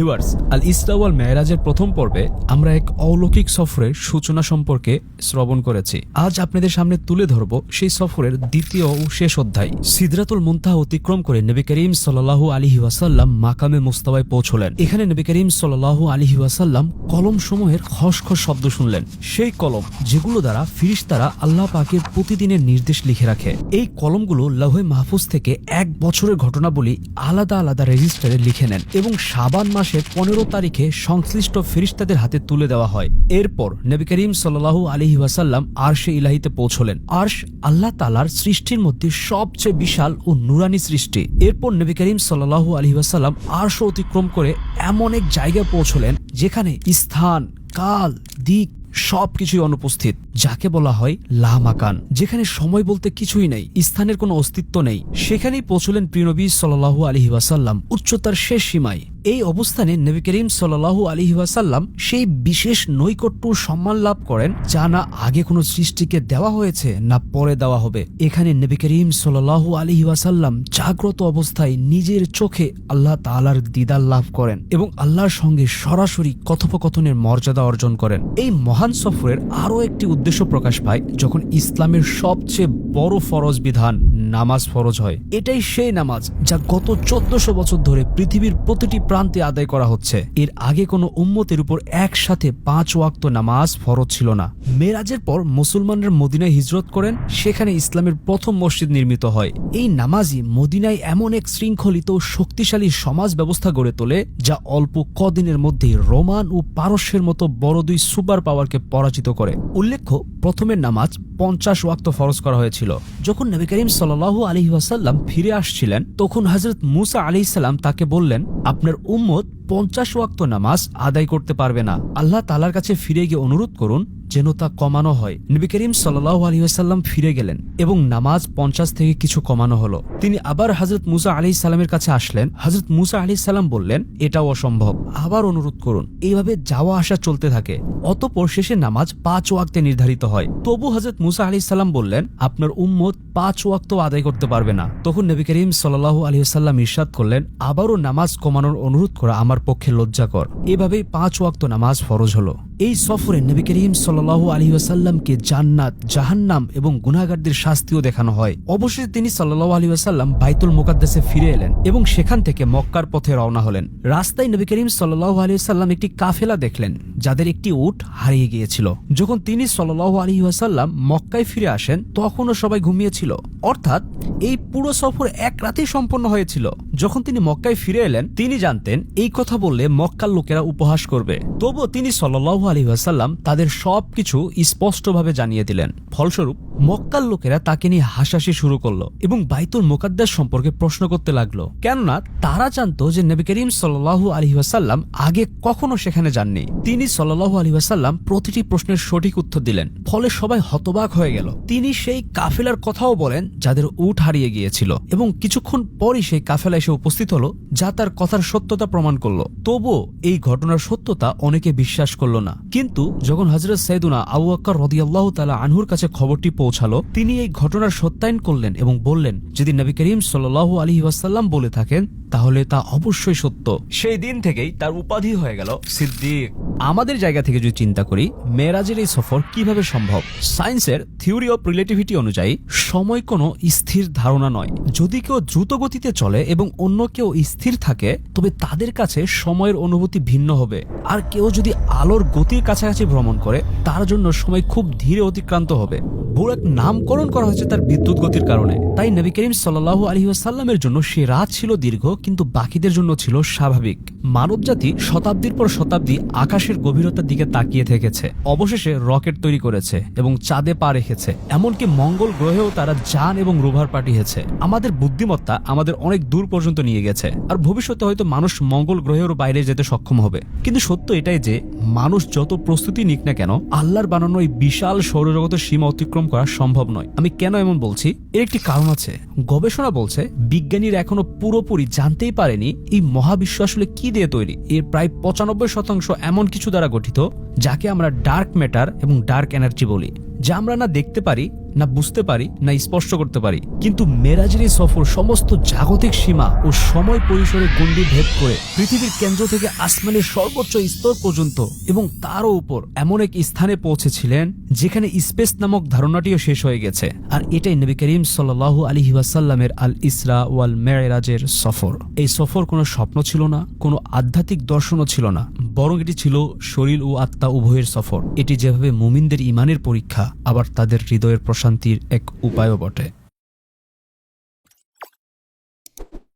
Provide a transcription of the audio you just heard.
Viewers, আল ইসরা ওয়াল মেরাজের প্রথম পর্বে আমরা এক অলৌকিক সফরের সূচনা সম্পর্কে শ্রবণ করেছি। আজ আপনাদের সামনে তুলে ধরব সেই সফরের দ্বিতীয় ও শেষ অধ্যায়। সিদরাতুল মুনতাহা অতিক্রম করে নবী করিম সাল্লাল্লাহু আলাইহি ওয়াসাল্লাম মাকামে মুস্তাওয়ায় পৌঁছলেন। এখানে নবী করিম সাল্লাল্লাহু আলাইহি ওয়াসাল্লাম কলম সমূহের খসখস শব্দ শুনলেন। সেই কলম যেগুলো দ্বারা ফিরিশতারা আল্লাহ পাকের প্রতিদিনের নির্দেশ লিখে রাখে। এই কলমগুলো লৌহে মাহফুজ থেকে 1 বছরের ঘটনাবলী আলাদা আলাদা রেজিস্টারে লিখে নেন এবং শাবান মাসের 15 তারিখে সংশ্লিষ্ট ফেরেশতাদের হাতে তুলে দেওয়া হয়। এরপর নবী করিম সাল্লাল্লাহু আলাইহি ওয়াসাল্লাম আরশে ইলাহিতে পৌঁছলেন। আরশ আল্লাহ তাআলার সৃষ্টির মধ্যে সবচেয়ে বিশাল ও নুরানি সৃষ্টি। এরপর নবী করিম সাল্লাল্লাহু আলাইহি ওয়াসাল্লাম আরশ অতিক্রম করে এমন এক জায়গায় পৌঁছলেন যেখানে স্থান, কাল, দিক সবকিছুই অনুপস্থিত, যাকে বলা হয় লা মাকান, যেখানে সময় বলতে কিছুই নেই, স্থানের কোনো অস্তিত্ব নেই। সেখানেই পৌঁছলেন প্রিয় নবী সাল্লাল্লাহু আলাইহি ওয়াসাল্লাম উচ্চতার শেষ সীমায়। এই অবস্থানে নবী করিম সাল্লাল্লাহু আলাইহি ওয়াসাল্লাম সেই বিশেষ নৈকট্য সম্মান লাভ করেন যা না আগে কোনো সৃষ্টিকে দেওয়া হয়েছে না পরে দেওয়া হবে। এখানে নবী করিম সাল্লাল্লাহু আলাইহি ওয়াসাল্লাম জাগ্রত অবস্থায় নিজের চোখে আল্লাহ তাআলার দিদার লাভ করেন এবং আল্লাহর সঙ্গে সরাসরি কথোপকথনের মর্যাদা অর্জন করেন। এই মহান সফরের আরও একটি উদ্দেশ্য প্রকাশ পায় যখন ইসলামের সবচেয়ে বড় ফরজ বিধান নামাজ ফরজ হয়। এটাই সেই নামাজ যা গত 1400 বছর ধরে পৃথিবীর প্রতিটি প্রান্তে আদায় করা হচ্ছে। এর আগে কোনো উম্মতের উপর একসাথে 5 ওয়াক্ত নামাজ ফরজ ছিল না। মেরাজের পর মুসলমানরা মদিনায় হিজরত করেন, সেখানে ইসলামের প্রথম মসজিদ নির্মিত হয়। এই নামাজই মদিনায় এমন এক শৃঙ্খলিত শক্তিশালী সমাজ ব্যবস্থা গড়ে তোলে যা অল্প কদিনের মধ্যেই রোমান ও পারস্যের মতো বড় 2 সুপার পাওয়ারকে পরাজিত করে। উল্লেখ্য, প্রথমের নামাজ 50 ওয়াক্ত ফরজ করা হয়েছিল। যখন নবী করিম সাল্লাল্লাহু আলাইহি ওয়াসাল্লাম ফিরে আসছিলেন তখন হযরত মুসা আলাইহিস সালাম তাকে বললেন, আপনার উম্মত 50 ওয়াক্ত নামাজ আদায় করতে পারবে না। আল্লাহ তাআলার কাছে ফিরে গিয়ে অনুরোধ করুন যেন তা কমানো হয়। নবী করিম সাল্লাল্লাহু আলাইহি ওয়াসাল্লাম ফিরে গেলেন এবং নামাজ 50 থেকে কিছু কমানো হলো। তিনি আবার হযরত মুসা আলাইহিস সালামের কাছে আসলেন। হযরত মুসা আলাইহিস সালাম বললেন, এটাও অসম্ভব, আবার অনুরোধ করুন। এইভাবে যাওয়া আসা চলতে থাকে। অতঃপর শেষে নামাজ 5 ওয়াক্তে নির্ধারিত হয়। তবু হযরত মুসা আলাইহিস সালাম বললেন, আপনার উম্মত 5 ওয়াক্ত আদায় করতে পারবে না। তখন নবী করিম সাল্লাল্লাহু আলাইহি ওয়াসাল্লাম ইরশাদ করলেন, আবারও নামাজ কমানোর অনুরোধ করা আমার পক্ষে লজ্জাকর। এভাবেই 5 ওয়াক্ত নামাজ ফরজ হলো। এই সফরে নবী করিম সাল্লাল্লাহু আলাইহি ওয়াসাল্লামকে জান্নাত, জাহান্নাম এবং গুনাহগারদের শাস্তিও দেখানো হয়। অবশেষে তিনি সাল্লাল্লাহু আলাইহি ওয়াসাল্লাম বাইতুল মুকাদ্দাসে ফিরে এলেন এবং সেখান থেকে মক্কার পথে রওনা হলেন। রাস্তায় নবী করিম সাল্লাল্লাহু আলাইহি ওয়াসাল্লাম একটি কাফেলা দেখলেন যাদের একটি উট হারিয়ে গিয়েছিল। যখন তিনি সাল্লাল্লাহু আলাইহি ওয়াসাল্লাম মক্কায় ফিরে আসেন তখনও সবাই ঘুমিয়েছিল। অর্থাৎ এই পুরো সফর এক রাতেই সম্পন্ন হয়েছিল। যখন তিনি মক্কায় ফিরে এলেন তিনি জানতেন এই কথা বললে মক্কার লোকেরা উপহাস করবে। তবুও তিনি সাল্লাল্লাহু আলাইহি ওয়াসাল্লাম তাদের সবকিছু স্পষ্টভাবে জানিয়ে দিলেন। ফলস্বরূপ মক্কার লোকেরা তাকে নিয়ে হাসাহাসি শুরু করলো এবং বাইতুল মুকাদ্দাস সম্পর্কে প্রশ্ন করতে লাগলো, কেননা তারা জানতো যে নবী করিম সাল্লাল্লাহু আলাইহি ওয়াসাল্লাম আগে কখনো সেখানে যাননি। তিনি সাল্লাল্লাহু আলাইহি ওয়াসাল্লাম প্রতিটি প্রশ্নের সঠিক উত্তর দিলেন। ফলে সবাই হতবাক হয়ে গেল। তিনি সেই কাফেলার কথাও বলেন যাদের উট হারিয়ে গিয়েছিল এবং কিছুক্ষণ পরই সেই কাফেলা এসে উপস্থিত হলো যা তার কথার সত্যতা প্রমাণ করলো। তবুও এই ঘটনার সত্যতা অনেকে বিশ্বাস করলো না। কিন্তু যখন হযরত সাইয়েদুনা আবু বকর রাদিয়াল্লাহু তাআলা আনহুর কাছে খবরটি পৌঁছালো তিনি এই ঘটনার সত্যায়ন করলেন এবং বললেন, যদি নবী করিম সাল্লাল্লাহু আলাইহি ওয়াসাল্লাম বলে থাকেন তাহলে তা অবশ্যই সত্য। সেই দিন থেকেই তার উপাধি হয়ে গেল সিদ্দিক। আমাদের জায়গা থেকে যদি চিন্তা করি মেরাজের এই সফর কিভাবে সম্ভব? সায়েন্সের থিওরি অফ রিলেটিভিটি অনুযায়ী সময় কোনো স্থির ধারণা নয়। যদি কেউ দ্রুত গতিতে চলে এবং অন্য কেউ স্থির থাকে তবে তাদের কাছে সময়ের অনুভূতি ভিন্ন হবে। আর কেউ যদি আলোর গতির কাছাকাছি ভ্রমণ করে তার জন্য সময় খুব ধীরে অতিক্রান্ত হবে। বুরাক নামকরণ করা হয়েছে তার বিদ্যুৎ গতির কারণে। তাই নবী করিম সাল্লাল্লাহু আলাইহি ওয়াসাল্লামের জন্য সে রাত ছিল দীর্ঘ কিন্তু বাকিদের জন্য ছিল স্বাভাবিক। মানবজাতি শতাব্দীর পর শতাব্দী আকাশের গভীরতার দিকে তাকিয়ে থেকেছে। অবশেষে রকেট তৈরি করেছে এবং চাঁদে পা রেখেছে। এমনকি মঙ্গল গ্রহেও তারা যান এবং রোভার পাঠিয়েছে। আমাদের বুদ্ধিমত্তা আমাদের অনেক দূর পর্যন্ত নিয়ে গেছে। আর ভবিষ্যতে হয়তো মানুষ মঙ্গল গ্রহের বাইরে যেতে সক্ষম হবে। কিন্তু সত্য এটাই যে মানুষ যত প্রস্তুতি নিক না কেন আল্লাহর বানানো এই বিশাল সৌরজগতের সীমা অতিক্রম করা সম্ভব নয়। আমি কেন এমন বলছি এর একটি কারণ আছে। গবেষণা বলছে বিজ্ঞানীরা এখনো পুরোপুরি জানতেই পারেনি এই মহাবিশ্ব আসলে কি দিয়ে তৈরি। এর প্রায় 95% এমন কিছু দ্বারা গঠিত যাকে আমরা ডার্ক ম্যাটার এবং ডার্ক এনার্জি বলি, যা আমরা না দেখতে পারি না বুঝতে পারি না স্পষ্ট করতে পারি, কিন্তু মেরাজের এই সফর সমস্ত জাগতিক সীমা ও সময় পরিসরে গণ্ডি ভেদ করে পৃথিবীর কেন্দ্র থেকে আসমানের সর্বোচ্চ স্তর পর্যন্ত এবং তারও উপর এমন এক স্থানে পৌঁছেছিলেন যেখানে স্পেস নামক ধারণাটিও শেষ হয়ে গেছে। আর এটাই নবী করিম সাল্লাল্লাহু আলাইহি ওয়াসাল্লামের আল ইসরা ওয়াল মেরাজের সফর। এই সফর কোনো স্বপ্ন ছিল না, কোনো আধ্যাত্মিক দর্শনও ছিল না, বরং এটি ছিল শরীর ও আত্মা উভয়ের সফর। এটি যেভাবে মুমিনদের ইমানের পরীক্ষা, আবার তাদের হৃদয়ের প্রশান্তির এক উপায়ও বটে।